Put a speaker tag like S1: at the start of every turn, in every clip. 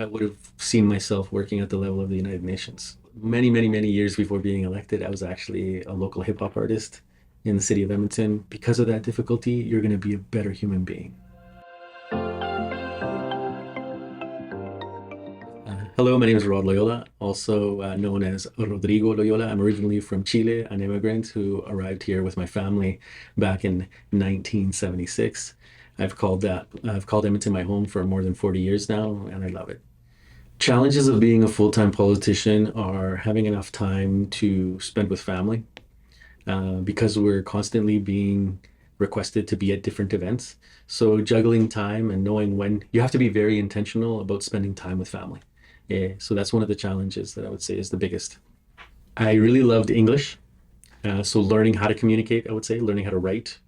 S1: I would have seen myself working at the level of the United Nations. Many years before being elected, I was actually a local hip hop artist in the city of Edmonton. Because of that difficulty, you're going to be a better human being. Hello, my name is Rod Loyola, also known as Rodrigo Loyola. I'm originally from Chile, an immigrant who arrived here with my family back in 1976. I've called Edmonton my home for more than 40 years now, and I love it. Challenges of being a full-time politician are having enough time to spend with family, because we're constantly being requested to be at different events. So juggling time and knowing when, you have to be very intentional about spending time with family. Yeah, so that's one of the challenges that I would say is the biggest. I really loved English. So learning how to communicate, I would say, learning how to write,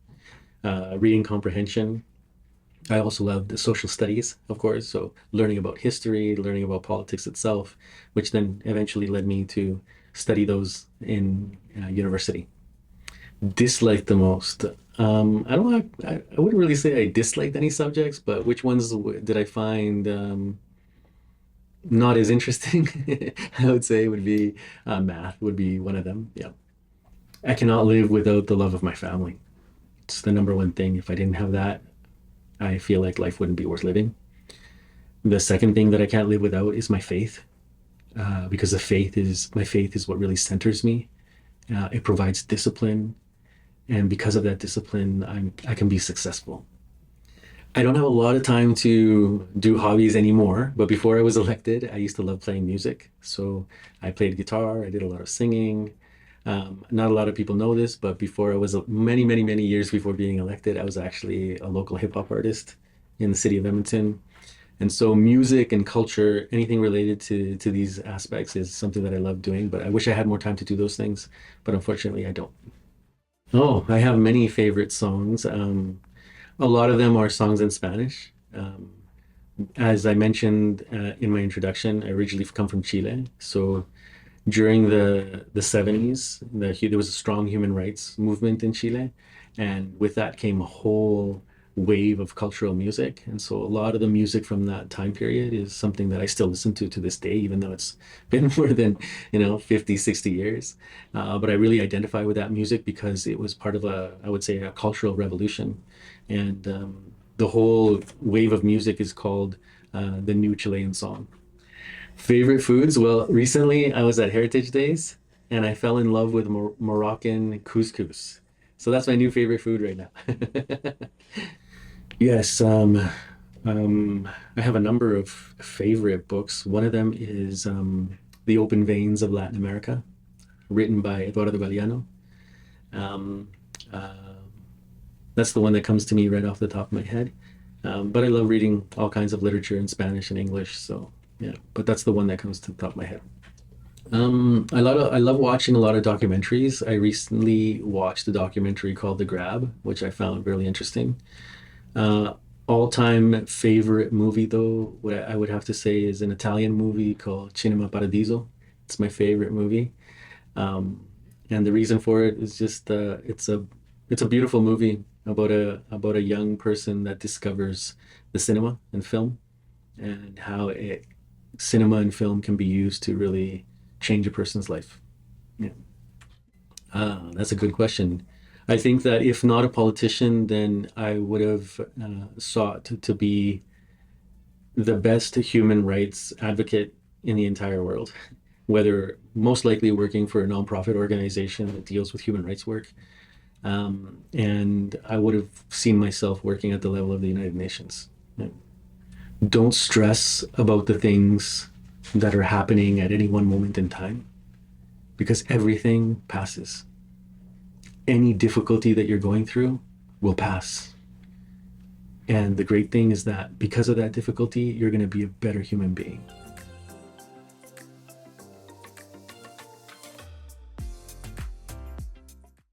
S1: reading comprehension. I also loved the social studies, of course. So learning about history, learning about politics itself, which then eventually led me to study those in university. Disliked the most. I don't know, I wouldn't really say I disliked any subjects, but which ones did I find not as interesting? I would say would be math would be one of them. Yeah. I cannot live without the love of my family. It's the number one thing. If I didn't have that, I feel like life wouldn't be worth living. The second thing that I can't live without is my faith, because my faith is what really centers me. It provides discipline, and because of that discipline, I can be successful. I don't have a lot of time to do hobbies anymore, but before I was elected, I used to love playing music. So I played guitar, I did a lot of singing. Not a lot of people know this, but before I was many years before being elected, I was actually a local hip hop artist in the city of Edmonton. And so music and culture, anything related to these aspects is something that I love doing, but I wish I had more time to do those things, but unfortunately I don't. Oh, I have many favorite songs. A lot of them are songs in Spanish. As I mentioned in my introduction, I originally come from Chile. So during the 70s, there was a strong human rights movement in Chile. And with that came a whole wave of cultural music. And so a lot of the music from that time period is something that I still listen to this day, even though it's been more than, 50, 60 years. But I really identify with that music because it was part of I would say, a cultural revolution. And the whole wave of music is called the New Chilean Song. Favorite foods? Well, recently I was at Heritage Days and I fell in love with Moroccan couscous. So that's my new favorite food right now. Yes, I have a number of favorite books. One of them is The Open Veins of Latin America, written by Eduardo Galeano. Um, uh, that's the one that comes to me right off the top of my head. But I love reading all kinds of literature in Spanish and English, so yeah. But that's the one that comes to the top of my head. I love watching a lot of documentaries. I recently watched a documentary called The Grab, which I found really interesting. Uh, All-time favorite movie, though, what I would have to say is an Italian movie called Cinema Paradiso. It's my favorite movie, um, and the reason for it is just it's a beautiful movie about a young person that discovers the cinema and film and how cinema and film can be used to really change a person's life. Yeah. That's a good question. I think that if not a politician, then I would have sought to be the best human rights advocate in the entire world, whether most likely working for a nonprofit organization that deals with human rights work. And I would have seen myself working at the level of the United Nations. Yeah. Don't stress about the things that are happening at any one moment in time because everything passes. Any difficulty that you're going through will pass. And the great thing is that because of that difficulty, you're going to be a better human being.